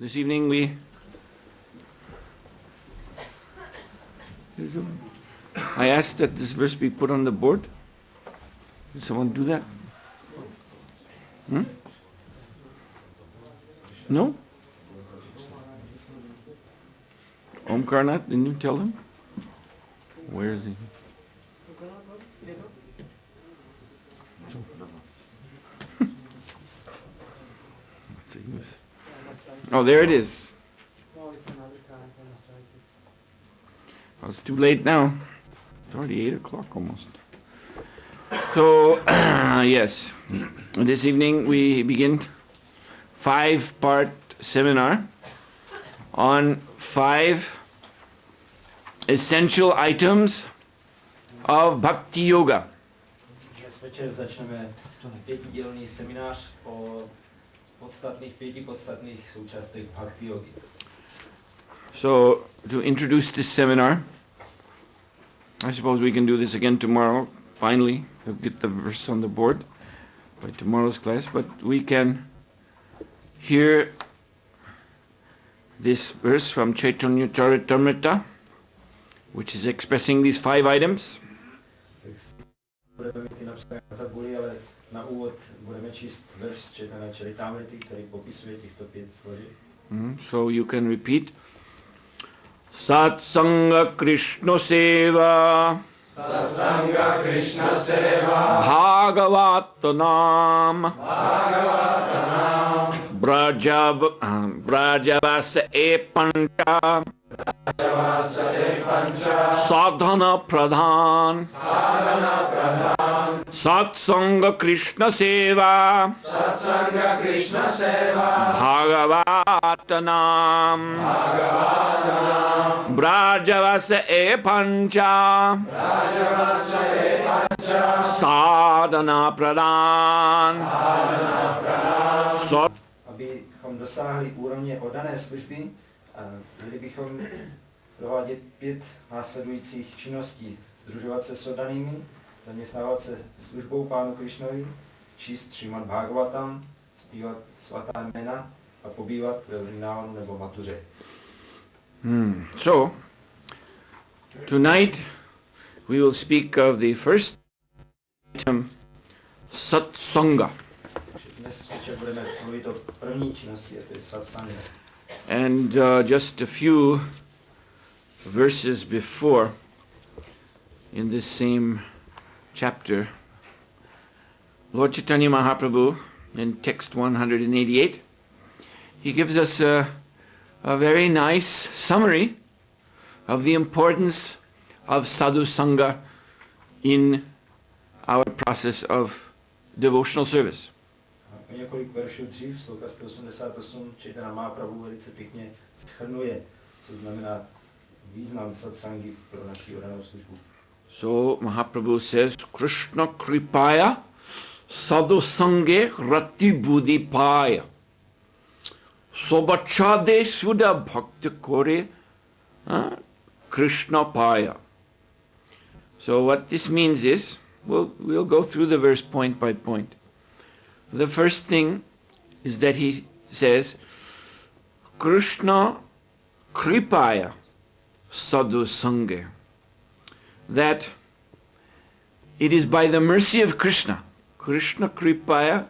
This evening I asked that this verse be put on the board. Did someone do that? No? Omkarnath, didn't you tell him? Where is he? Oh, there it is. Oh, it's too late now. It's already 8 o'clock almost. So, yes, this evening we begin 5-part seminar on 5 essential items of Bhakti Yoga. Dnes večer začneme 5dílný seminář o 5 podstatných součástech Bhakti Yogi. So, to introduce this seminar, I suppose we can do this again tomorrow. Finally, we'll get the verse on the board by tomorrow's class, but we can hear this verse from Chaitanya Charitamrita, which is expressing these 5 items. Budeme mít ty napsané na tabuli, ale na úvod budeme číst verš z Chaitanya Charitamrity, který popisuje těchto 5 složek. So you can repeat. Sat sanga Krishna seva, Satsanga Krishna Seva, Bhagavatanam, Brajavasa e pancha, Sadhana pradhan, Satsanga Krishna Seva, Satsanga Krishna Seva, Bhagavatanam, Brajavasa e pancha, Sadhana pradhan. Abychom dosáhli úrovně oddané služby, měli bychom provádět 5 následujících činností. Sdružovat se s oddanými, zaměstnávat se službou Pánu Krišnovi, číst Šrimad Bhagavatam, zpívat svatá jména a pobývat ve Vrindávanu nebo Matuře. So, tonight we will speak of the first item, satsanga. Dnes večer budeme mluvit o první činnosti, a to je satsanga. And just a few verses before, in this same chapter, Lord Chaitanya Mahaprabhu, in text 188, he gives us a very nice summary of the importance of sadhu sanga in our process of devotional service. O několik veršů dřív, sloka 188, Chaitanya Mahaprabhu velice pěkně shrnuje, co znamená význam satsangy pro naši oddanou službu. So Mahaprabhu says, Krishna kripaya sadhu sange rati buddhipaya sobachade sudha bhakti kore Krishna paya. So what this means is, we'll go through the verse point by point. The first thing is that he says, Krishna kripaya sadhu sange. That it is by the mercy of Krishna, Krishna kripaya,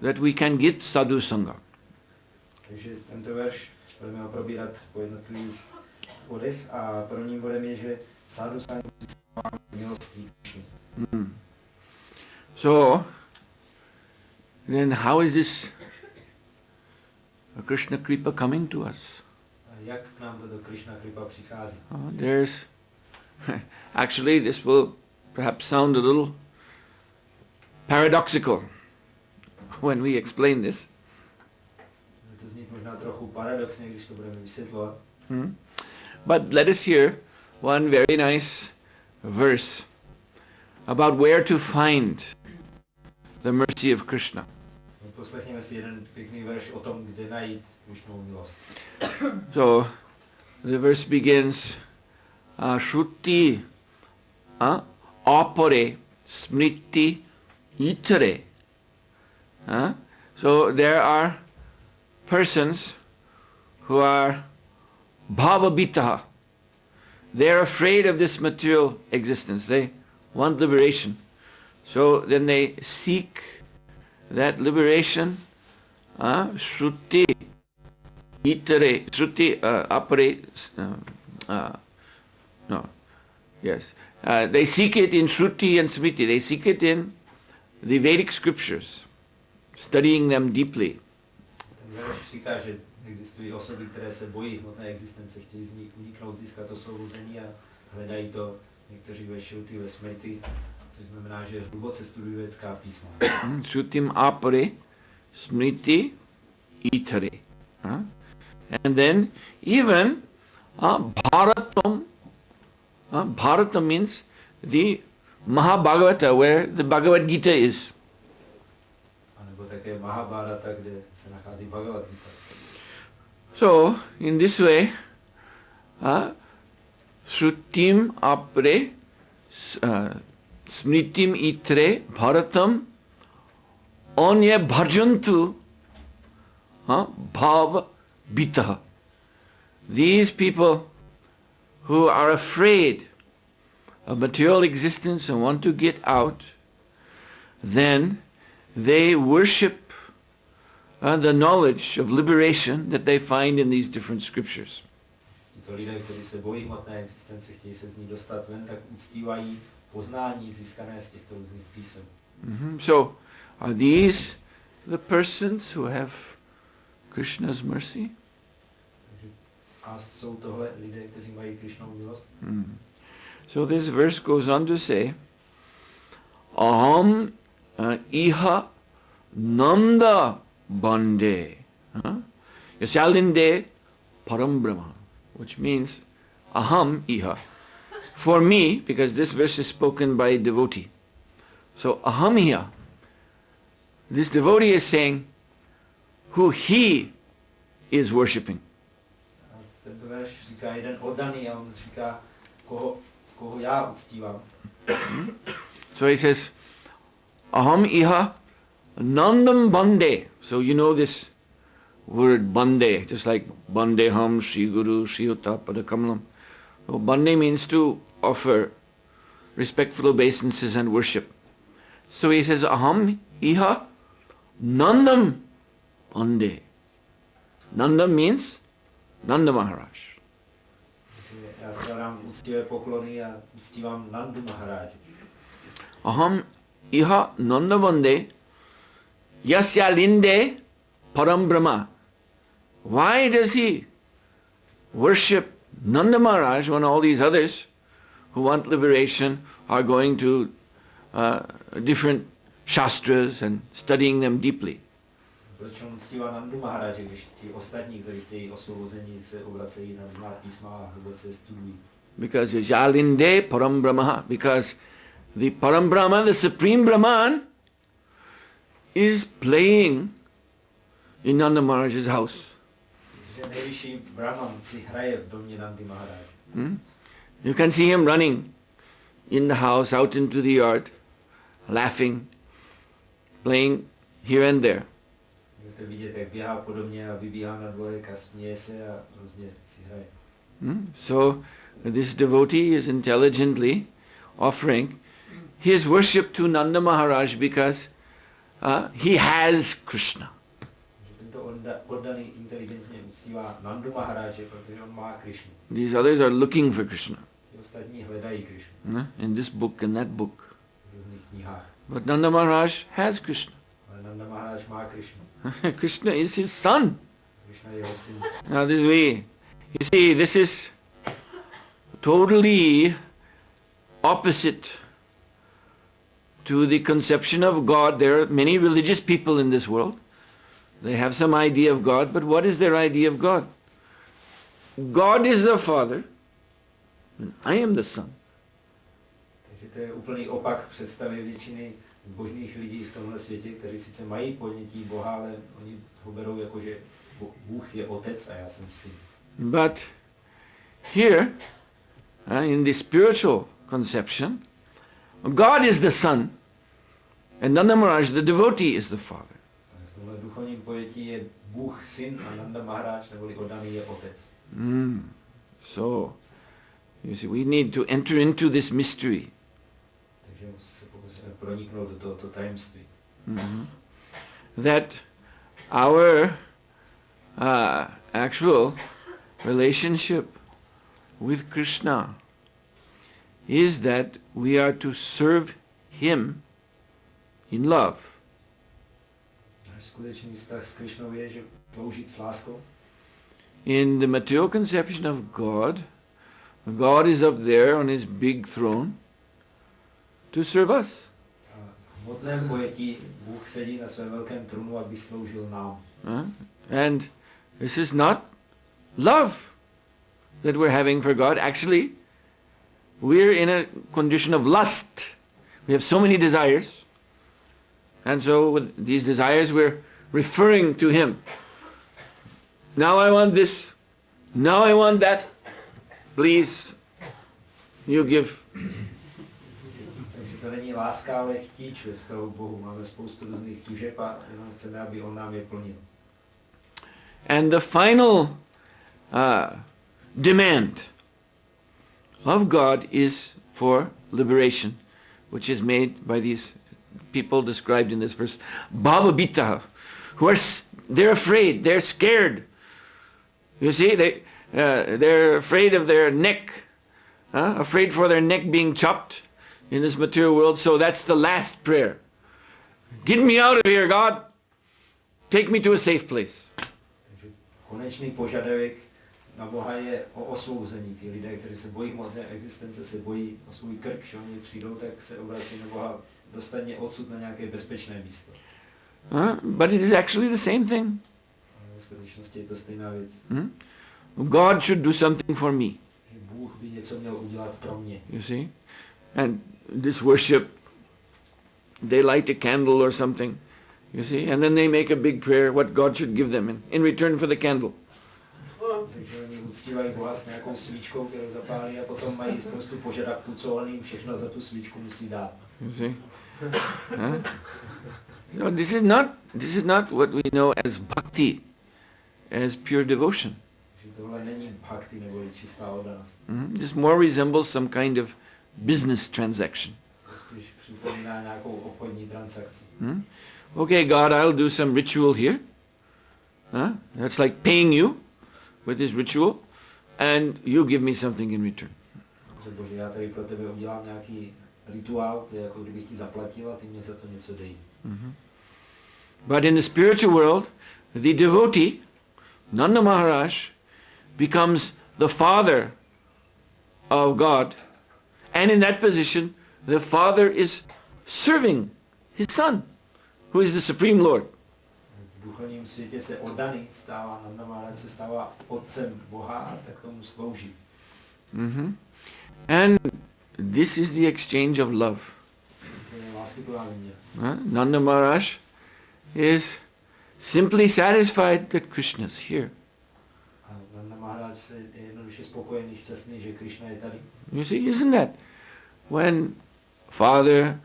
that we can get sadhu sanga. Takže tento verš budeme probírat po jednotlivých bodech a prvním bodem je, že sadhu sanga získává milostí Krishny. So, then how is this Krishna kripa coming to us? Jak k nám toto Krishna kripa přichází? There's, actually this will perhaps sound a little paradoxical when we explain this. To zní možná trochu paradoxně, když to budeme vysvětlovat. But let us hear one very nice verse about where to find the mercy of Krishna. Poslechněme si jeden pěkný verš o tom, kde najít Krishnovu milost. So, the verse begins, Shruti apare smriti itare. So there are persons who are bhavabitaha. They're afraid of this material existence. They want liberation. So then they seek that liberation. Shruti, itare, shruti, apare, no, yes. They seek it in Shruti and Smriti. They seek it in the Vedic scriptures, studying them deeply. Ten verš říká, že existují osoby, které se bojí hmotné existence, chtějí z ní uniknout, získat osvobození a hledají to někteří ve Shruti, ve Smriti, což znamená, že hluboce studují védská písma. Shrutim apare, Smriti, itare. And then even Bharatam. Bharata means the Mahabhagavata, where the Bhagavad Gita is. So, in this way, Shrutim apre, Smritim itre, Bharatam, anya bhajantu, bhava bitaha. These people who are afraid of material existence and want to get out, then they worship the knowledge of liberation that they find in these different scriptures. Tito lidé, kteří se bojí hmotné existence, chtějí se z ní dostat ven, tak uctívají poznání získané z těchto různých písem. So, are these the persons who have Krishna's mercy? A jsou tohle lidé, kteří mají Krishnovu milost? So this verse goes on to say, Aham iha nanda bande yasalinde param brahma, which means aham iha, for me, because this verse is spoken by a devotee. So aham iha, this devotee is saying who he is worshipping. Tento verš říká jeden oddaný a on říká, koho já uctívám. So he says, Aham iha nandam bande. So you know this word bande, just like bandeham, Shri Guru, Shri Uta Padakamalam. So bande means to offer respectful obeisances and worship. So he says, Aham iha nandam bande. Nanda means Nanda Maharaj. Já skládám úctivé poklony a uctívám Nandu Maharáže. Aham iha Nanda bande yasya linde param brahma. Why does he worship Nanda Maharaj when all these others who want liberation are going to different shastras and studying them deeply? Proč on uctívá Nandu Maharáže, když ti ostatní, kteří chtějí osvobození, se obracejí na různá písma a hluboce studují? Because Jalinde Param Brahma, because the Param Brahma, the Supreme Brahman, is playing in Nanda Maharaj's house. Že nejvyšší Brahman si hraje v domě Nandy Maharáže. You can see him running in the house, out into the yard, laughing, playing here and there. Můžete vidět, jak běhá po domě a vybíhá na dvorek a směje se a různě si hraje. So this devotee is intelligently offering his worship to Nanda Maharaj because he has Krishna. Tento oddaný inteligentně uctívá Nandu Maharáže, protože on má Krishnu. These others are looking for Krishna. Ti ostatní hledají Krishnu. In this book and that book. V různých knihách. But Nanda Maharaj has Krishna. Ale Nanda Maharaj má Krishnu. Krishna is his son. Krishna je jeho syn. Now this way, you see, this is totally opposite to the conception of God. There are many religious people in this world. They have some idea of God, but what is their idea of God? God is the Father, and I am the Son. Takže to je úplný opak představy většiny božných lidí v tomhle světě, kteří sice mají ponětí Boha, ale oni ho berou jako, že Bůh je otec a já jsem syn. But here, in the spiritual conception, God is the Son, and Nanda Maharaj, the devotee, is the Father. V tomhle duchovním pojetí je Bůh syn a Nanda Maharaj neboli oddaný je otec. So, you see, we need to enter into this mystery. Takže se pokusíme proniknout do tohoto tajemství. That our actual relationship with Krishna is that we are to serve him in love. Náš skutečný vztah s Krišnou je, že sloužit s láskou. In the material conception of God, God is up there on his big throne to serve us. A v hmotném pojetí Bůh sedí na svém velkém trůnu, aby sloužil nám. And this is not love that we're having for God. Actually, we're in a condition of lust. We have so many desires. And so with these desires we're referring to him. Now I want this. Now I want that. Please, you give. Takže to není láska, ale chtíč ve vztahu k Bohu. Máme spoustu různých tužeb a jenom chceme, aby on nám je plnil. And the final demand of God is for liberation, which is made by these people described in this verse, Bhavabhita, who are they're afraid, they're scared. You see, they're afraid of their neck, afraid for their neck being chopped in this material world. So that's the last prayer. Get me out of here, God. Take me to a safe place. Takže konečný požadavek na Boha je o osvobození. Ti lidé, kteří se bojí hmotné existence, se bojí o svůj krk, že oni přijdou, tak se obrací na Boha, dostat mě odsud na nějaké bezpečné místo. But it is actually the same thing. V skutečnosti je to stejná věc. God should do something for me. Že Bůh by něco měl udělat pro mě. You see? And this worship, they light a candle or something. You see? And then they make a big prayer what God should give them in return for the candle. Takže oni uctívají Boha s nějakou svíčkou, kterou zapálí, a potom mají spoustu požadavků, co on jim všechno za tu svíčku musí dát. You see? No, this is not what we know as bhakti, as pure devotion. Že tohle není bhakti neboli čistá oddanost. This more resembles some kind of business transaction. To spíš připomíná nějakou obchodní transakci. Okay, God, I'll do some ritual here. That's like paying you with this ritual, and you give me something in return. Bože, já tady pro tebe udělám nějaký rituál, to je jako kdybych ti zaplatil a ty mě za to něco dej. But in the spiritual world, the devotee, Nanda Maharaj, becomes the father of God, and in that position, the father is serving his son, who is the Supreme Lord. V duchovním světě se oddaný stává, Nanda Maharaj se stává otcem Boha a tak tomu slouží. And this is the exchange of love. To je láskyplná výměna. Nanda Maharaj is simply satisfied that Krishna is here. A Nanda Maharaj se je jednoduše spokojený, šťastný, že Krishna je tady. You see, isn't that? When father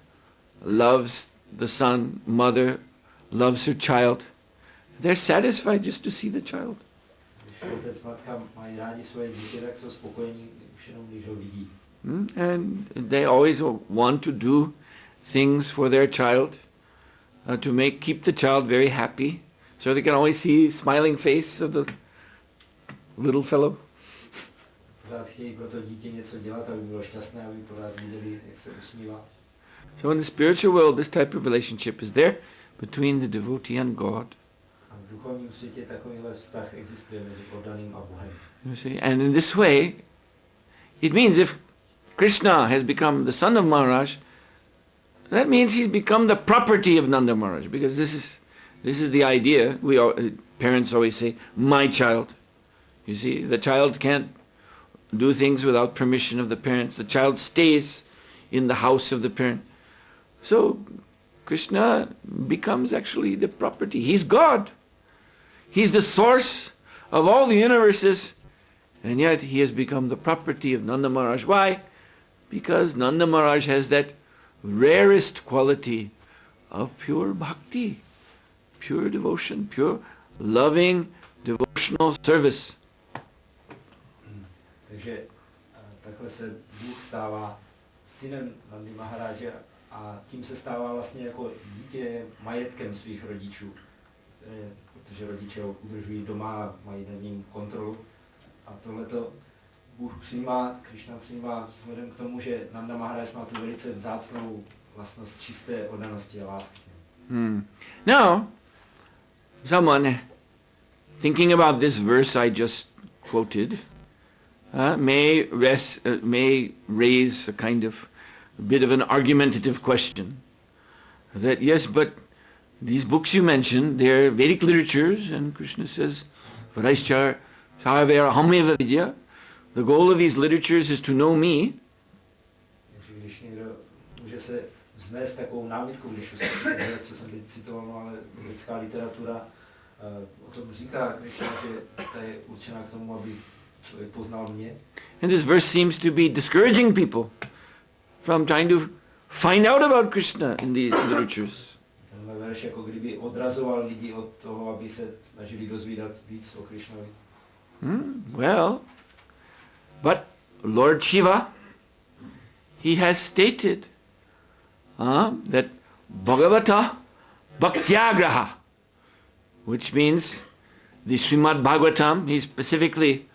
loves the son, mother loves her child, they're satisfied just to see the child. Když otec, matka mají rádi svoje dítě, tak jsou spokojení už jenom, když ho vidí. And they always want to do things for their child to keep the child very happy, so they can always see smiling face of the little fellow. Pořád chtějí pro to dítě něco dělat, aby bylo šťastné, aby pořád viděli, jak se usmívá. So in the spiritual world, this type of relationship is there between the devotee and God. A v duchovním světě takovýhle vztah existuje mezi oddaným a Bohem. You see, and in this way, it means if Krishna has become the son of Maharaj, that means he's become the property of Nanda Maharaj, because this is the idea. Parents always say, "My child." You see, the child can't do things without permission of the parents. The child stays in the house of the parent. So Krishna becomes actually the property. He's God. He's the source of all the universes, and yet he has become the property of Nanda Maharaj. Why? Because Nanda Maharaj has that rarest quality of pure bhakti, pure devotion, pure loving devotional service. Takže takhle se Bůh stává synem Nandy Maharáže a tím se stává vlastně jako dítě majetkem svých rodičů, protože rodiče ho udržují doma, mají nad ním kontrolu. A tohleto Bůh přijímá, Krišna přijímá vzhledem k tomu, že Nanda Maharáž má tu velice vzácnou vlastnost čisté oddanosti a lásky. Now, someone thinking about this verse I just quoted may raise a kind of a bit of an argumentative question. That yes, but these books you mentioned, they're Vedic literatures, and Krishna says, Varaishchar Savera Hameva Vidya. The goal of these literatures is to know me. Takže když někdo může se vznést takovou námitku, když už co jsem teď citoval, ale vědecká literatura o tom říká Krishna, že ta je určená k tomu, aby člověk poznal mě. And this verse seems to be discouraging people from trying to find out about Krishna in these literatures. Tenhle verš jako kdyby odrazoval lidi od toho, aby se snažili dozvídat víc o Krishnovi. Well, but Lord Shiva, he has stated that Bhagavata Bhaktyagraha, which means the Srimad Bhagavatam, he's specifically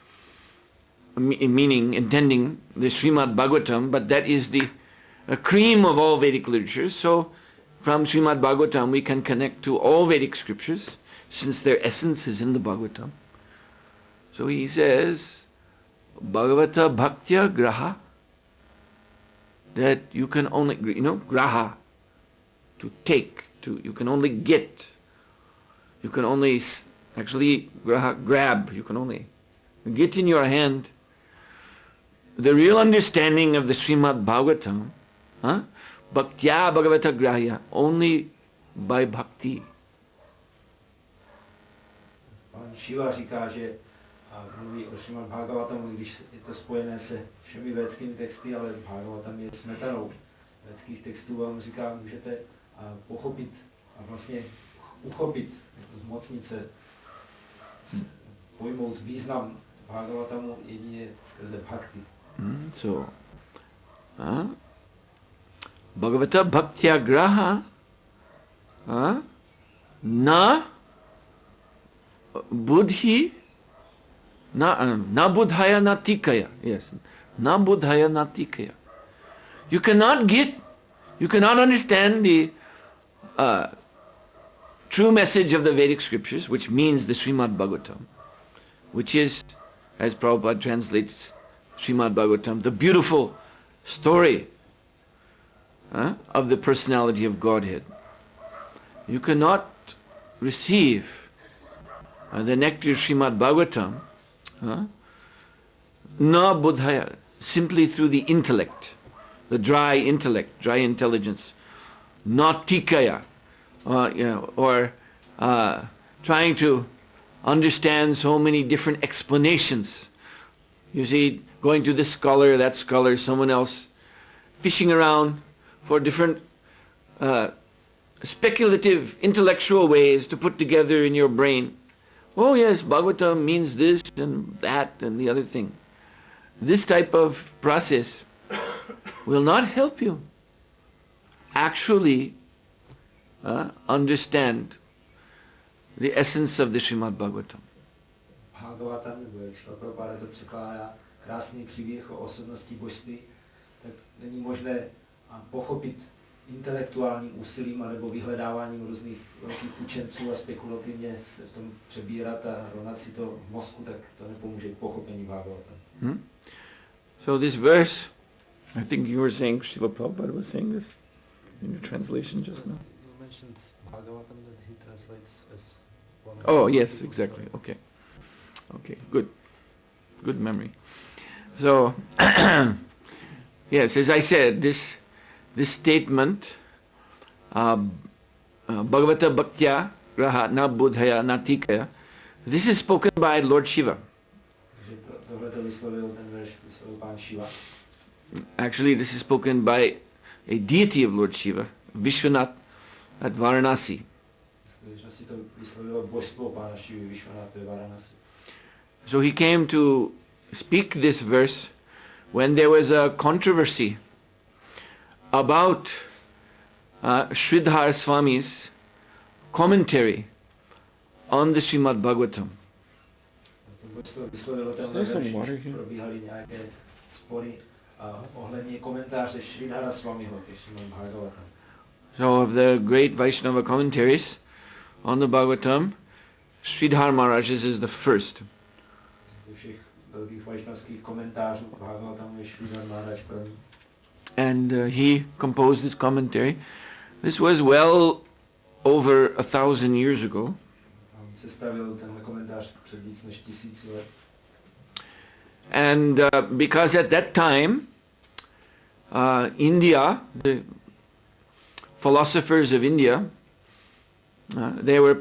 intending the Srimad Bhagavatam, but that is the cream of all Vedic literatures. So from Srimad Bhagavatam we can connect to all Vedic scriptures, since their essence is in the Bhagavatam. So he says, Bhagavata Bhaktya Graha, that you can only, graha, to take, you can only get, you can only actually graha, grab, you can only get in your hand the real understanding of the Srimad Bhagavatam, Bhaktya Bhagavata Grahya, only by bhakti. Pan Shiva říká, že mluví o Srimad Bhagavatamu, když je to spojené se všemi védskými texty, ale Bhagavatam je smetanou védských textů a on říká, můžete pochopit a vlastně uchopit, jako zmocnit se, pojmout význam Bhagavatamu jedině skrze bhakti. So, Bhagavata Bhaktya Graha na buddhi na buddhaya na tikaya. Yes, na buddhaya na tikaya. You cannot understand the true message of the Vedic scriptures, which means the Srimad Bhagavatam, which is, as Prabhupada translates Srimad Bhagavatam, the beautiful story of the personality of Godhead. You cannot receive the nectar of Srimad Bhagavatam na buddhaya, simply through the intellect, the dry intellect, dry intelligence, not tikaya, or trying to understand so many different explanations. You see, going to this scholar, that scholar, someone else, fishing around for different speculative, intellectual ways to put together in your brain. Oh yes, Bhagavatam means this and that and the other thing. This type of process will not help you actually understand the essence of the Srimad Bhagavatam. Bhagavatam, nebo jak šla Prabhupada to překládá, krásný příběh o osobnosti božství, tak není možné pochopit intelektuálním úsilím anebo vyhledáváním různých velkých učenců a spekulativně se v tom přebírat a rovnat si to v mozku, tak to nepomůže k pochopení Bhagavatam. So this verse, I think you were saying, Srila Prabhupada was saying this in your translation just now. You mentioned Bhagavatam that he translates as one. Oh yes, exactly. Okay. Okay, good. Good memory. So, yes, as I said, this statement, Bhagavata Bhaktya Graha na buddhaya na tikaya, this is spoken by Lord Shiva. Actually, this is spoken by a deity of Lord Shiva, Vishwanath at Varanasi. skutečnosti to vyslovilo božstvo Pána Šivy Vishwanatha ve Varanasi. So he came to speak this verse when there was a controversy about Suhotra Swami's commentary on the Srimad Bhagavatam. To božstvo vyslovilo tenhle verš, probíhaly nějaké spory ohledně komentáře Sridhara Swamiho ke Srimad Bhagavatam. So of the great Vaishnava commentaries on the Bhagavatam, Sridhar Maharaj's is the first. Ze všech velkých vaishnavských komentářů k Bhagavatamu je Sridhar Maharaj první. And he composed this commentary. This was well over 1,000 years ago. On sestavil tenhle komentář před víc než 1000 let. And because at that time, India, the philosophers of India, they were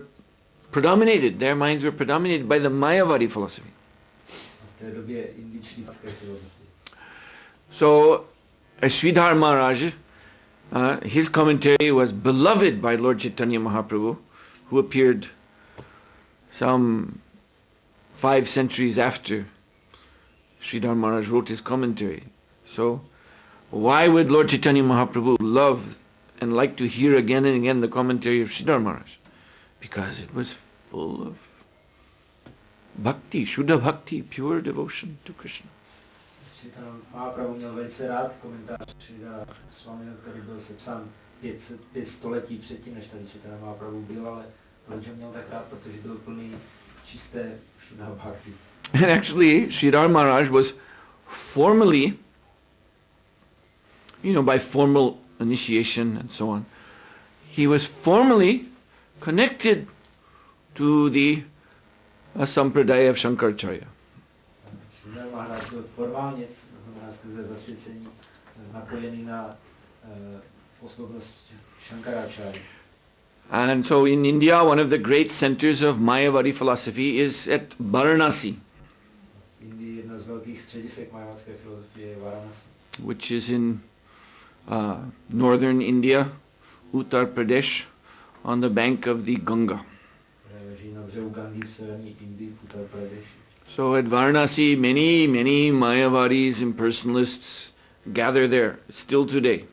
predominated, their minds were predominated by the Mayavadi philosophy. V té době indičtí filozofii. So Sridhar Maharaj, his commentary was beloved by Lord Chaitanya Mahaprabhu, who appeared some 5 centuries after Sridhar Maharaj wrote his commentary. So why would Lord Chaitanya Mahaprabhu love and like to hear again and again the commentary of Sridhar Maharaj? Because it was full of bhakti, Shuddha bhakti, pure devotion to Krishna. Chaitanya Mahaprabhu měl velice rád komentář Sridhara Swamiho, který byl sepsán 5 století předtím, než tady Chaitanya Mahaprabhu byl, ale proč ho měl tak rád? Protože byl plný čisté Shuddha bhakti. And actually, Sridhar Maharaj was formally, by formal initiation and so on, he was formally connected to the Sampradaya of Shankaracharya. Sridhar Maharaj byl formálně, to znamená skrze zasvěcení, napojený na posloupnost Shankaracharya. And so in India, one of the great centers of Mayavadi philosophy is at Varanasi, V Indii jedno z velkých středisek mayavadské filozofie je Varanasi, which is in northern India, Uttar Pradesh, on the bank of the Ganga. které leží na břehu Gangy v severní Indii, v Uttar Pradeši. So at Varanasi, many Mayavadis, impersonalists gather there, still today.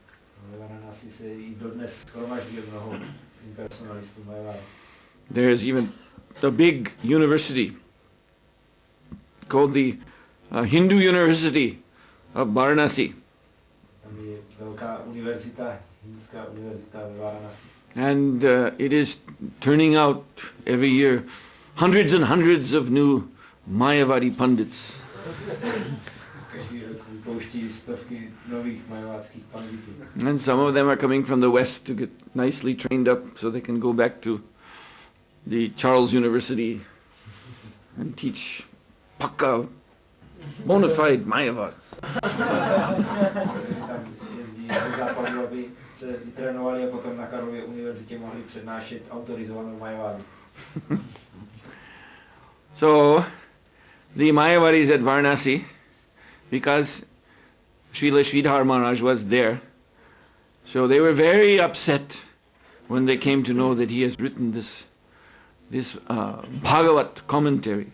Ve Varanasi se i dodnes shromaždí mnoho impersonalistů Mayavadi. There's even a big university called the Hindu University of Varanasi. Tam je velká univerzita, hindská univerzita ve Varanasi. And it is turning out every year hundreds and hundreds of new Mayavadi pundits. Každý rok vypouští stovky nových mayavadských panditů. And some of them are coming from the West to get nicely trained up so they can go back to the Charles University and teach Pakka, bona fide Mayavad. Tam jezdí ze západu, aby se vytrénovali a potom na Karlově univerzitě mohli přednášet autorizovanou Mayavadu. So the Mayavadis at Varanasi, because Srila Sridhar Maharaj was there, so they were very upset when they came to know that he has written this Bhagavat commentary.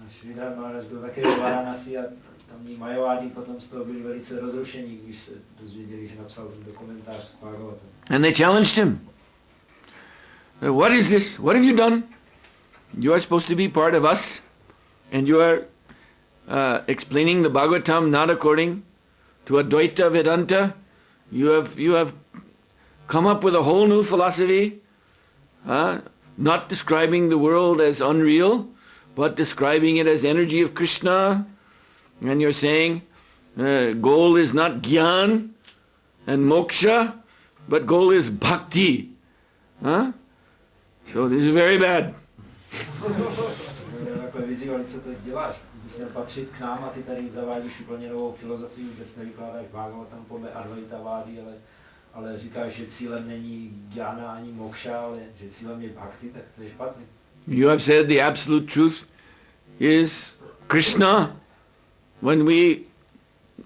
Sridhar Maharaj byl také v Varanasi a tamní Mayavadi potom z toho byli velice rozrušení, když se dozvěděli, že napsal tento komentář k Bhagavatu. And they challenged him. What is this? What have you done? You are supposed to be part of us, and you are explaining the Bhagavatam not according to Advaita Vedanta. You have come up with a whole new philosophy, not describing the world as unreal, but describing it as energy of Krishna. And you're saying goal is not Gyan and Moksha, but goal is Bhakti. So this is very bad. Takhle vyzývali, co to děláš, ty bys měl patřit k nám a ty tady zavádíš úplně novou filozofii, vůbec nevykládáš Bhagavatam podle Advaita Vády, ale říkáš, že cílem není Gyana ani Moksha, ale že cílem je Bhakti, tak to je špatný. You have said the absolute truth is Krishna. When we,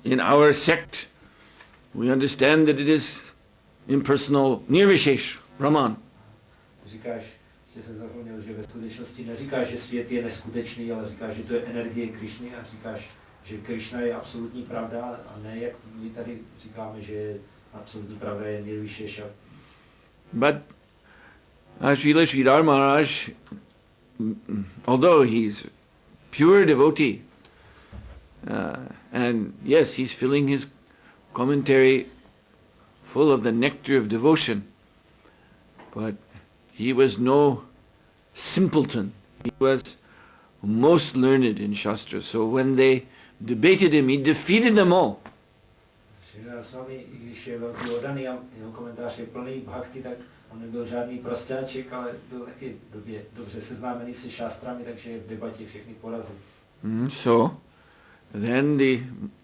in our sect, we understand that it is impersonal Nirvishesh, Brahman. říkáš, že jsem zapomněl, že ve skutečnosti neříkáš, že svět je neskutečný, ale říkáš, že to je energie Krišny a říkáš, že Krišna je absolutní pravda a ne jak my tady říkáme, že absolutní pravda je Nirvishesha. But Srila Sridhar Maharaj, although he's pure devotee, and yes, he's filling his commentary full of the nectar of devotion, but he was no simpleton. He was most learned in Shastra. So when they debated him, he defeated them all. Suhotra Swami, i když je velký oddaný a jeho komentář je plný bhakti, tak on nebyl žádný prostáček, ale byl taky dobře seznámený se šástrami, takže v debatě všechny porazil. So then the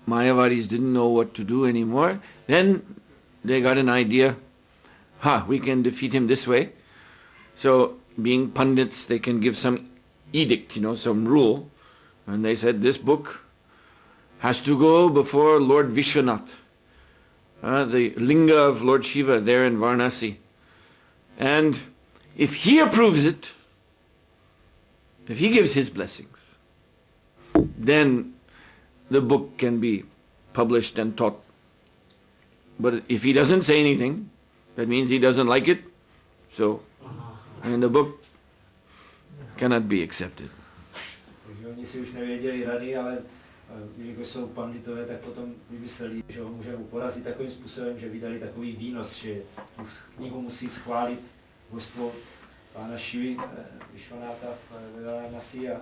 Mayavadis didn't know what to do anymore. Then they got an idea, we can defeat him this way. So being Pandits, they can give some edict, some rule. And they said, this book has to go before Lord Vishwanath, the linga of Lord Shiva there in Varanasi. And if he approves it, if he gives his blessings, then the book can be published and taught. But if he doesn't say anything, that means he doesn't like it, and the book cannot be accepted. Takže oni si už nevěděli rady, ale jelikož jsou panditové, tak potom vymysleli, že ho můžeme porazit takovým způsobem, že vydali takový výnos, že tu knihu musí schválit božstvo pána Šivy, Vishwanáta v Varanasi a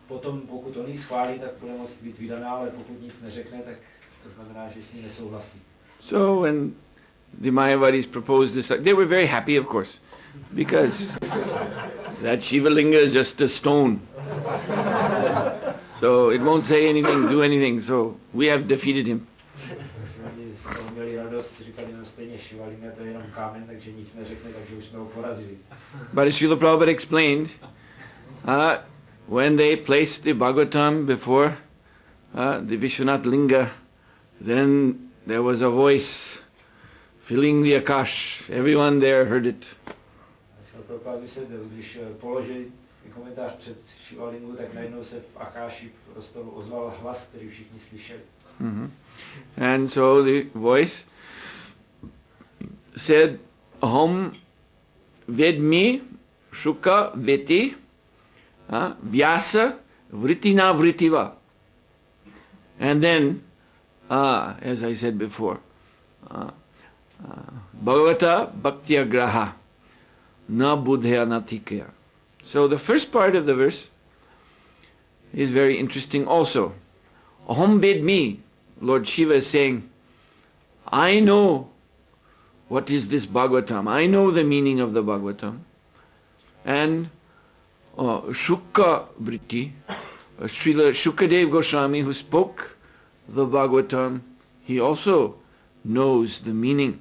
potom, pokud on ji schválí, tak bude moct být vydaná, ale pokud nic neřekne, tak to znamená, že s ní nesouhlasí. So when the Mayavadis proposed this, they were very happy, of course, because that Shiva linga is just a stone. So it won't say anything, do anything, so we have defeated him. Oni z toho měli radost, říkali, stejně Shiva linga to je jenom kámen, takže nic neřekne, takže už jsme ho porazili. But as Srila Prabhupada explained, when they placed the Bhagavatam before the Vishwanath linga, then there was a voice filling the akash. Everyone there heard it. Prabhupada vysvětlil, když položili komentář před Shivalingu, tak najednou se v akáši prostoru ozval hlas, který všichni slyšeli. And so the voice said, Aham vedmi shuka veti vyasa vritina vritiva. And then, as I said before, Bhagavata bhaktya graha na buddhya natikaya. So the first part of the verse is very interesting also. Aham vedmi, Lord Shiva is saying, I know what is this Bhagavatam. I know the meaning of the Bhagavatam. And Shukka Vritti, Srila Shukadev Goswami, who spoke the Bhagavatam, he also knows the meaning.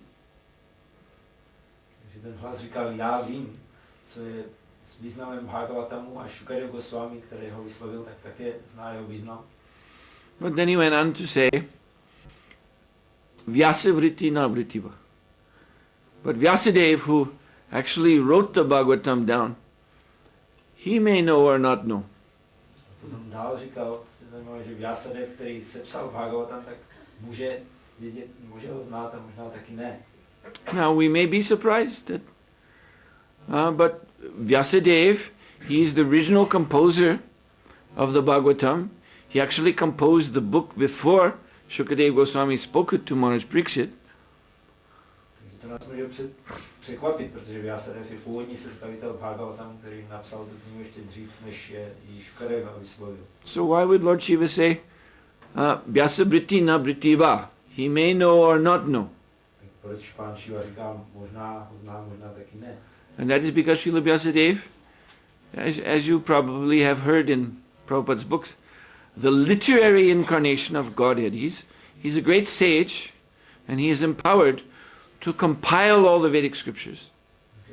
Ten hlas říkal, já vím, co je s významem Bhagavatamu, a Shukadev Goswami, který ho vyslovil, tak také zná jeho význam. But then he went on to say, Vyasa Vritti na Vrittiva. But Vyasadev, who actually wrote the Bhagavatam down, he may know or not know. Potom dál říkal, zajímavé, že Vyasadev, který sepsal Bhagavatam, tak může vědět, může ho znát a možná taky ne. Now we may be surprised that, but Vyasadev, he is the original composer of the Bhagavatam. He actually composed the book before Shukadev Goswami spoke it to Maharaj Pariksit. Takže to nás může překvapit, protože Vyasadev je původní sestavitel Bhagavatamu, který napsal tu knihu ještě dřív, než je ji Shukadeva vyslovil. So why would Lord Shiva say, Vyasa Vritti na Vrittiva? He may know or not know. Proč pán Shiva říká, možná ho zná, možná taky ne. And that is because Srila Vyasadev, as you probably have heard in Prabhupada's books, the literary incarnation of Godhead. He's a great sage, and he is empowered to compile all the Vedic scriptures.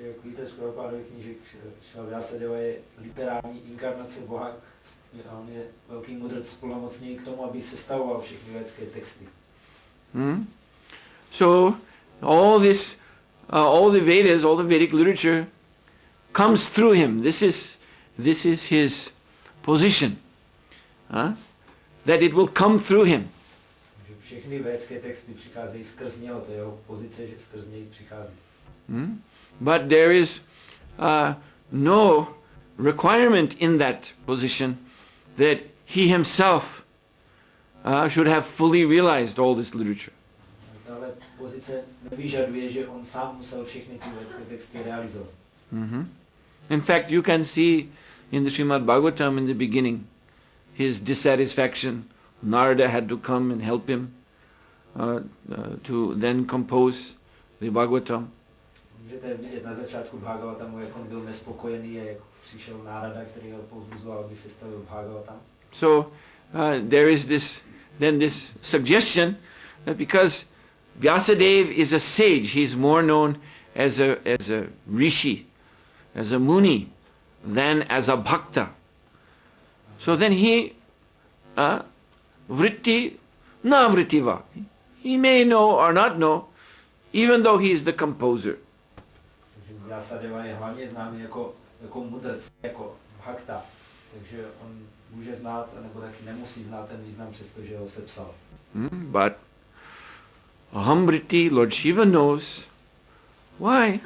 Jak víte z Prabhupádových knížek, Srila Vyasadeva je literární inkarnace Boha, on je velký mudrc splnomocněný k tomu, aby sestavoval všechny védské texty. So all this, all the Vedas, all the Vedic literature comes through him. This is his position. That it will come through him. Všechny védské texty přicházejí skrz něho, to je jeho pozice, že skrz něj přichází. But there is no requirement in that position that he himself should have fully realized all this literature. Tahle pozice nevyžaduje, že on sám musel všechny ty védské texty realizovat. In fact, you can see in the Srimad Bhagavatam in the beginning his dissatisfaction. Narada had to come and help him to then compose the Bhagavatam. Můžete vidět na začátku Bhagavatamu, jak on byl nespokojený a jak přišel Narada, který ho povzbuzoval, aby sestavil Bhagavatam. So there is this suggestion that because Vyasadeva is a sage, he is more known as a rishi, as a muni, than as a bhakta. So then he vritti na vrittiva. He may know or not know, even though he is the composer. Vyasadeva je hlavně známý jako mudrc, jako bhakta. Takže on může znát, nebo taky nemusí znát ten význam, přestože ho sepsal. But Ahamriti, Lord Shiva knows. Why?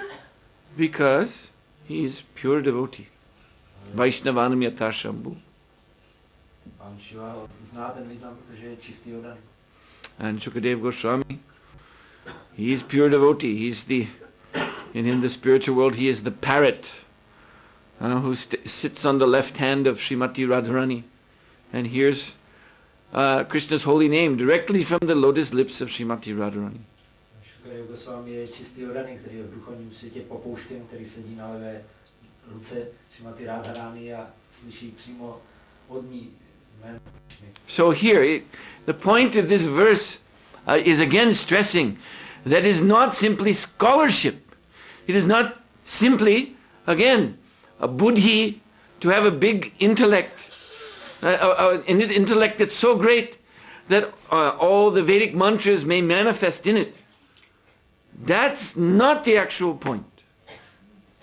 Because he is pure devotee. Vaishnavanam yata Shambhu. Pán Shiva zná ten význam, protože je čistý oddaný. And Shukadeva Goswami, he is pure devotee. He's in the spiritual world, he is the parrot who sits on the left hand of Srimati Radharani and hears Krishna's holy name directly from the lotus lips of Srimati Radharani. Shukadeva Goswami je čistý oddaný, který je v duchovním světě popouštěm, který sedí na levé ruce Srimati Radharani a slyší přímo od ní jméno Krishny. So here, the point of this verse is again stressing that is not simply scholarship. It is not simply, again, a buddhi to have a big intellect, an intellect that's so great that all the Vedic mantras may manifest in it. That's not the actual point.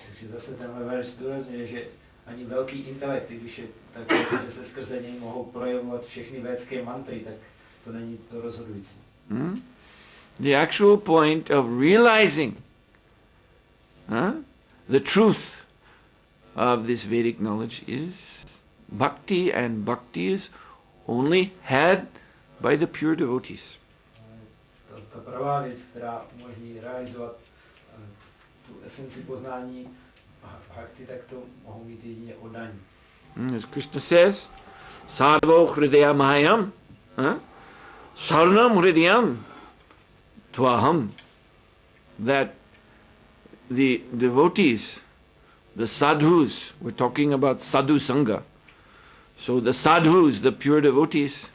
Takže zase tenhle verš zdůrazňuje, že ani velký intelekt, když je takový, že se skrze něj mohou projevovat všechny védské mantry, tak to není to rozhodující. The actual point of realizing the truth of this Vedic knowledge is bhakti, and bhakti is only had by the pure devotees. Ta pravá věc, která umožní realizovat tu esenci poznání bhakti, tak to mohou mít jedině oddaní. As Krishna says, Sadhu hridaya mahayam, sarnam hridayam tvaham, that the devotees, the sadhus, we're talking about sadhu sanga, so the sadhus, the pure devotees,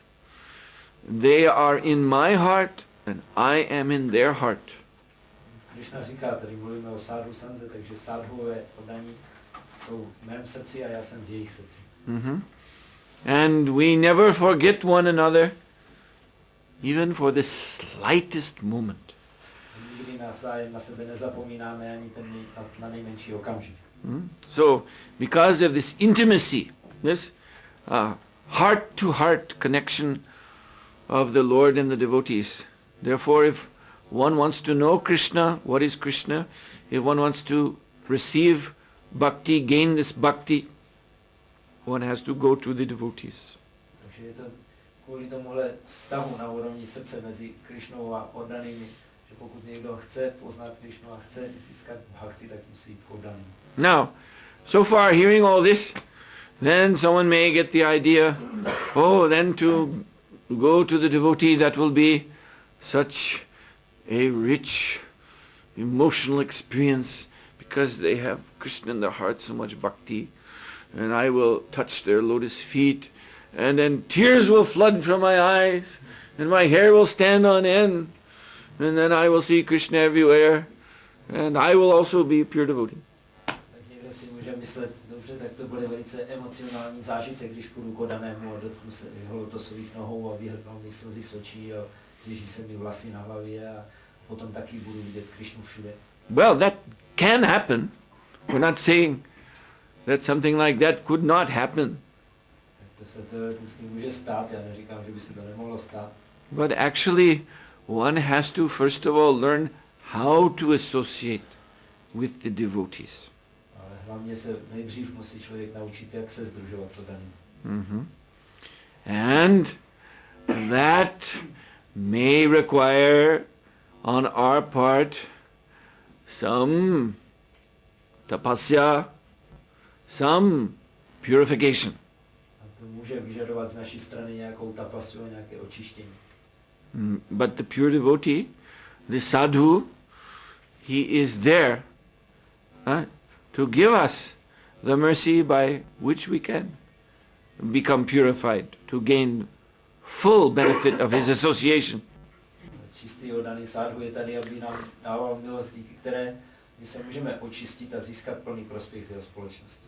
they are in my heart and I am in their heart. Krishna říká, tady mluvíme o sadhu sanze, takže sadhuové oddaní jsou v mém srdci a já jsem v jejich srdci. And we never forget one another, even for the slightest moment. Nikdy navzájem na sebe nezapomínáme ani na nejmenší okamžik. So, because of this intimacy, this heart-to-heart connection of the Lord and the devotees, therefore if one wants to know Krishna, what is Krishna, if one wants to receive bhakti, gain this bhakti, one has to go to the devotees. Takže je to kvůli tomuhle vztahu na úrovni srdce mezi Krishnou a oddanými, že pokud někdo chce poznat Krishnu a chce získat bhakti, tak musí jít k oddaným. Now, so far hearing all this, then someone may get the idea, then to go to the devotee, that will be such a rich emotional experience because they have Krishna in their heart, so much bhakti, and I will touch their lotus feet, and then tears will flood from my eyes, and my hair will stand on end, and then I will see Krishna everywhere, and I will also be a pure devotee. Tak někdo si může myslet, dobře, tak to bude velice emocionální zážitek, když půjdu k oddanému a dotknu se jeho lotosových nohou a vyhrnou mi slzy z očí a svěží se mi vlasy na hlavě a potom taky budu vidět Krishnu všude. Well, that can happen. We're not saying that something like that could not happen. Tak to se teoreticky může stát, já neříkám, že by se to nemohlo stát. But actually, one has to first of all learn how to associate with the devotees. Ale hlavně se nejdřív musí člověk naučit, jak se sdružovat s oddanými. Mm-hmm. And that may require on our part some tapasya, some purification. A to může vyžadovat z naší strany nějakou tapasu a nějaké očištění. But the pure devotee, the sadhu, he is there to give us the mercy by which we can become purified, to gain full benefit of his association. Čistý oddaný sadhu je tady, aby nám dával milost, díky které my se můžeme očistit a získat plný prospěch z jeho společnosti.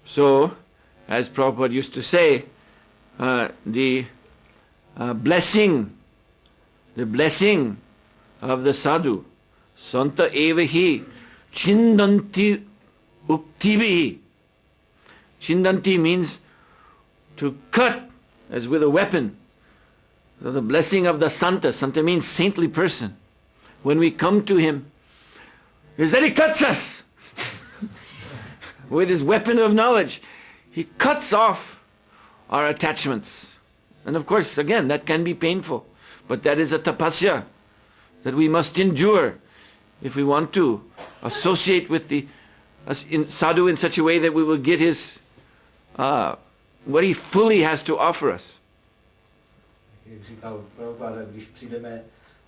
So, as Prabhupada used to say, the blessing of the sadhu, santa evahi chindanti uktibihi. Chindanti means to cut as with a weapon. So the blessing of the santa means saintly person. When we come to him, is that he cuts us with his weapon of knowledge. He cuts off our attachments. And of course, again, that can be painful. But that is a tapasya that we must endure if we want to associate with the sadhu in such a way that we will get his what he fully has to offer us. Jak říkal Prabhupada, když přijdeme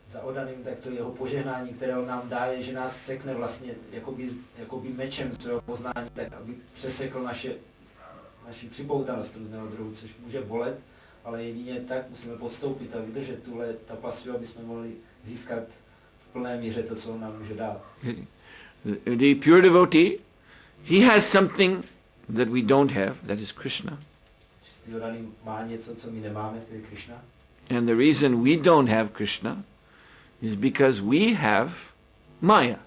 za oddaným, tak to jeho požehnání, které on nám dá, je, že nás sekne vlastně jakoby mečem svého poznání, tak aby přesekl naši připoutanost různého druhu, což může bolet, ale jedině tak musíme podstoupit a vydržet tuhle tapasu, aby jsme mohli získat v plné míře to, co on nám může dát. The pure devotee, he has something that we don't have, that is Krishna. Čistý oddaný má něco, co my nemáme, to je Krishna. And the reason we don't have Krishna is because we have Maya.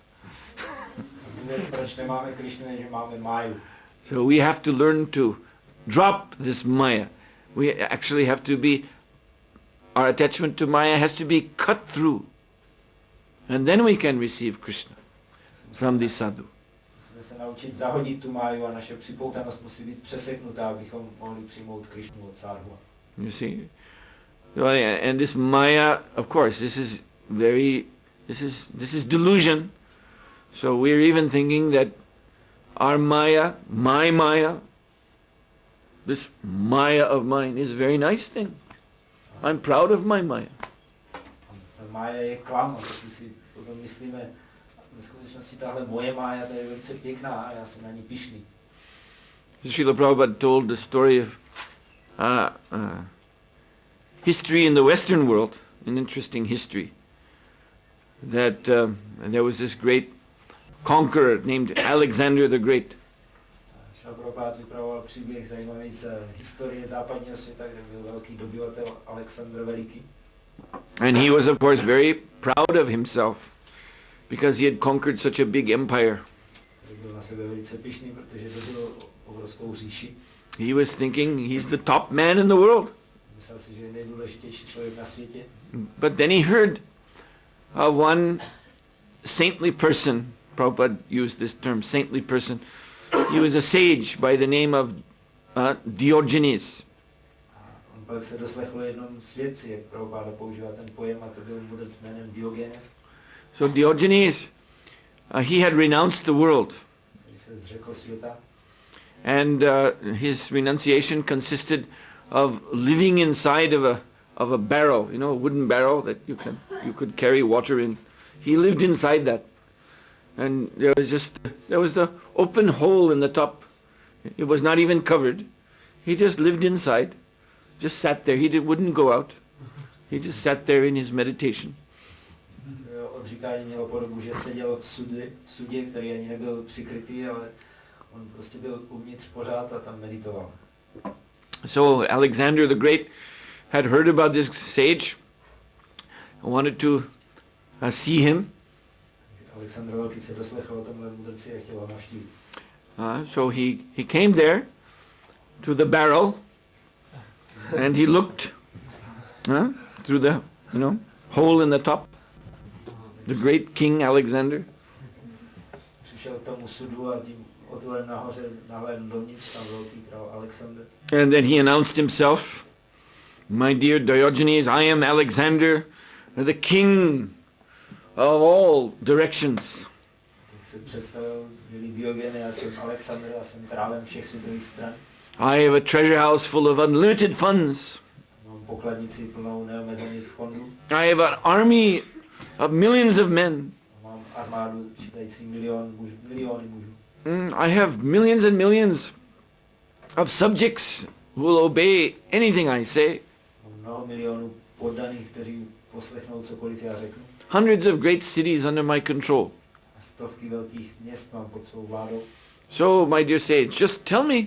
Proč nemáme Krishnu, je, že máme Máju. So we have to learn to drop this Maya. We actually have to be, our attachment to Maya has to be cut through. And then we can receive Krishna from the sadhu. Musíme se naučit zahodit tu Máju a naše připoutanost musí být přeseknutá, abychom mohli přijmout Krishnu od sadhu. You see? And this Maya, of course, this is delusion. So we're even thinking that our Maya, my Maya, this Maya of mine is a very nice thing. I'm proud of my Maya. Ta Mája je klam, a pokud si potom myslíme, ve skutečnosti tahle moje Mája, ta je velice pěkná a já jsem na ní pyšný. Srila Prabhupada told the story of history in the Western world, an interesting history, that there was this great conqueror named Alexander the Great. Prabhupada vypravoval příběh zajímavý z historie západního světa, kde byl velký dobyvatel Alexandr Veliký. And he was of course very proud of himself because he had conquered such a big empire. Byl na sebe velice pyšný, protože dobyl obrovskou říši. He was thinking he's the top man in the world. Myslel si, že je nejdůležitější člověk na světě. But then he heard one saintly person, Prabhupada used this term, saintly person. He was a sage by the name of Diogenes. On pak se doslechl jednom svědci, jak Prabhupada používá ten pojem, a to byl mudrc jménem Diogenes. So Diogenes, he had renounced the world. Se zřekl světa. And his renunciation consisted of living inside of a barrel, you know, a wooden barrel that you could carry water in. He lived inside that. And there was the open hole in the top. It was not even covered. He just lived inside, just sat there. Wouldn't go out. He just sat there in his meditation. Odříkání mělo podobu, že seděl v sudě, který ani nebyl přikrytý, ale on prostě byl uvnitř pořád a tam meditoval. So Alexander the Great had heard about this sage, wanted to see him. Alexandr Velký se doslechl o tomhle mudrci a chtěl ho navštívit. So he came there to the barrel and he looked through the hole in the top. The great King Alexander. Přišel k tomu sudu a tím otvorem nahoře nahlédl dovnitř, tam velký král Alexander. And then he announced himself, "My dear Diogenes, I am Alexander, the king of all directions." Tak se představil, milý Diogene, já jsem Alexander, já jsem králem všech světových stran. I have a treasure house full of unlimited funds. Mám pokladnici plnou neomezených fondů. I have an army of millions of men. Mám armádu čítající miliony mužů. I have millions and millions of subjects who will obey anything I say. Mám mnoho milionů poddaných, kteří poslechnou cokoliv já řeknu. Hundreds of great cities under my control. A stovky velkých měst mám pod svou vládou. So, my dear sage, just tell me,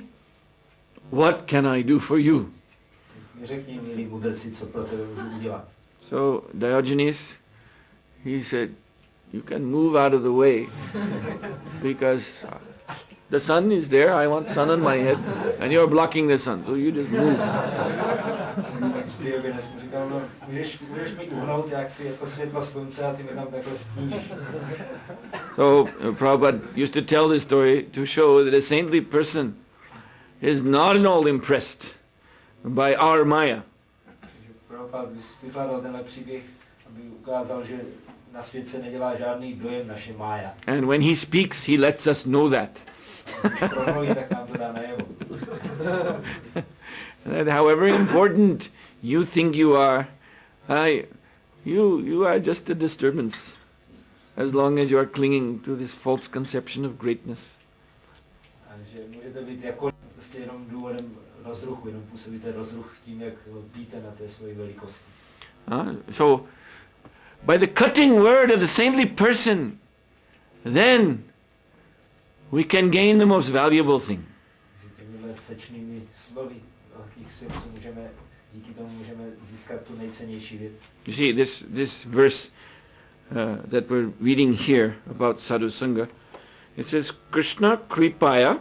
what can I do for you? Mi řekni, milí mudrci, co pro tebe můžu udělat. So, Diogenes, he said, you can move out of the way because the sun is there, I want sun on my head, and you're blocking the sun, so you just move. Diogenes mu říkal, no, můžeš mi uhnout, já chci jako světlo slunce a ty mi tam takhle stíníš. So, Prabhupada used to tell this story to show that a saintly person is not at all impressed by our Maya. Prabhupada vykládal tenhle příběh, aby ukázal, že na svět se nedělá žádný dojem naše mája. And when he speaks, he lets us know that. Když promluví, tak nám to dá najevo. That however important you think you are, you are just a disturbance as long as you are clinging to this false conception of greatness. A že můžete být jako prostě jenom důvodem rozruchu, jenom působíte rozruch tím, jak lpíte na té své velikosti. So, by the cutting word of the saintly person, then we can gain the most valuable thing. Že těmihle sečnými slovy velkých svědců díky tomu můžeme získat tu nejcennější věc. You see, this verse that we're reading here about Sadhu Sanga, it says, Krishna Kripaya,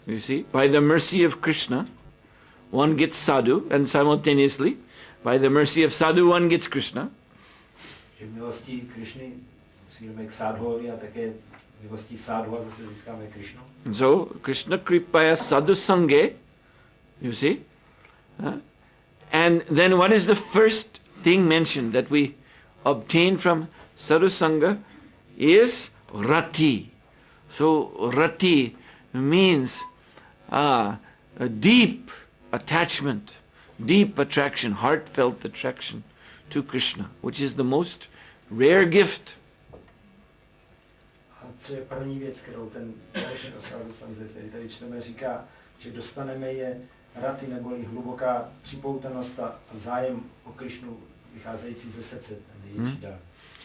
you see, by the mercy of Krishna, one gets Sadhu, and simultaneously, by the mercy of Sadhu, one gets Krishna. Že milostí Krišny přijdeme k Sadhovi a také milostí Sadhu a zase získáme Krišnu. So, Krishna Kripaya Sadhu Sange, you see? And then what is the first thing mentioned that we obtain from Sadhu Sanga is Rati. So, Rati means a deep attachment, deep attraction, heartfelt attraction to Krishna, which is the most rare gift. A co je první věc, kterou ten verš o Sadhu Sanze, který tady čteme, říká, že dostaneme je rati, neboli hluboká připoutanost a zájem o Krišnu vycházející ze srdce, ten největší dar.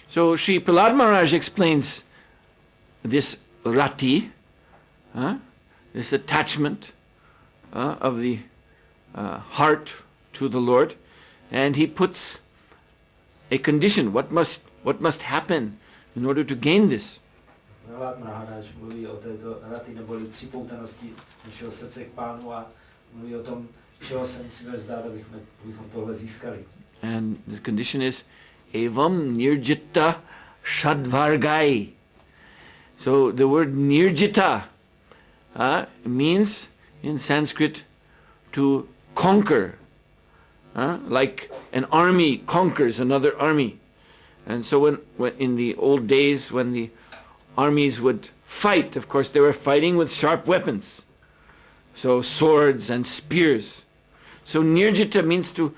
So Sri Prahlad Maharaj explains this rati, this attachment of the heart to the Lord, and he puts a condition, what must happen in order to gain this. Prahlad Maharaj mluví o této rati neboli připoutanosti našeho srdce k Pánu a mluví o tom, čeho se musíme vzdát, abychom tohle získali. And this condition is evam nirjita shadvargai. So the word nirjita means in Sanskrit to conquer, like an army conquers another army. And so when in the old days when the armies would fight, of course they were fighting with sharp weapons. So swords and spears. So nirjita means to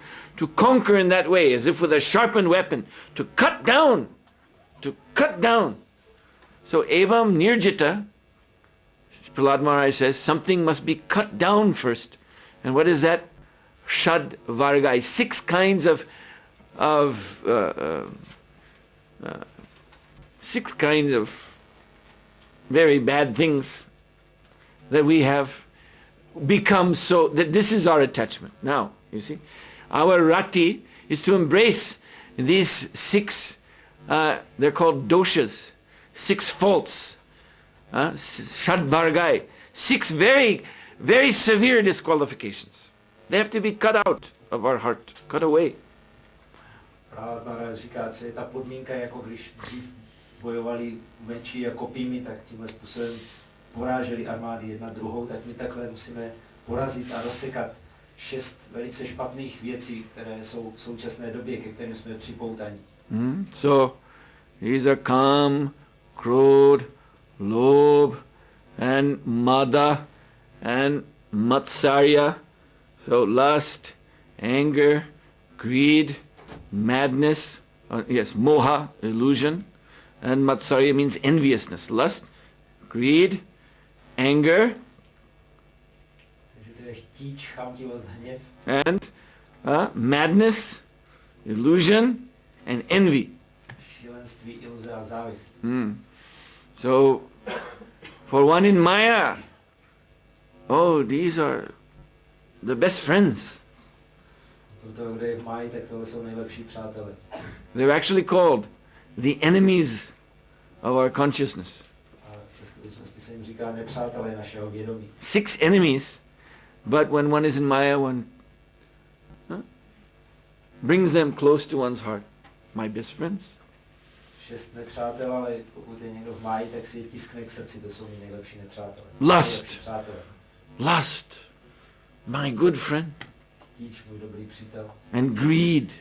conquer in that way, as if with a sharpened weapon, to cut down. So evam nirjita, Prahlad Maharaj says, something must be cut down first. And what is that? Shad vargai, 6 kinds of 6 kinds of very bad things that we have become so, that this is our attachment. Now, you see, our rati is to embrace these 6, they're called doshas, 6 faults Shadvargai. 6 very, very severe disqualifications. They have to be cut out of our heart, cut away. Prahlad Maharaj říká, co je ta podmínka, jako když dřív bojovali meči a kopími, tak tímhle způsobem poráželi armády jedna druhou, tak my takhle musíme porazit a rozsekat 6 velice špatných věcí, které jsou v současné době, ke kterým jsme připoutaní. So, these are Kam, Krodh, Lobh, and Mada, and Matsarya. So, lust, anger, greed, madness, moha, illusion, and Matsarya means enviousness. Lust, greed, anger, and madness, illusion, and envy. So, for one in Maya, these are the best friends. They're actually called the enemies of our consciousness. 6 enemies, but when one is in Maya, one brings them close to one's heart. My best friends. 6 nepřátel, ale pokud je někdo v máji, tak si je tiskne k srdci, to jsou mi nejlepší nepřátelé. Lust, my good friend. Chtíč, můj dobrý přítel. And greed,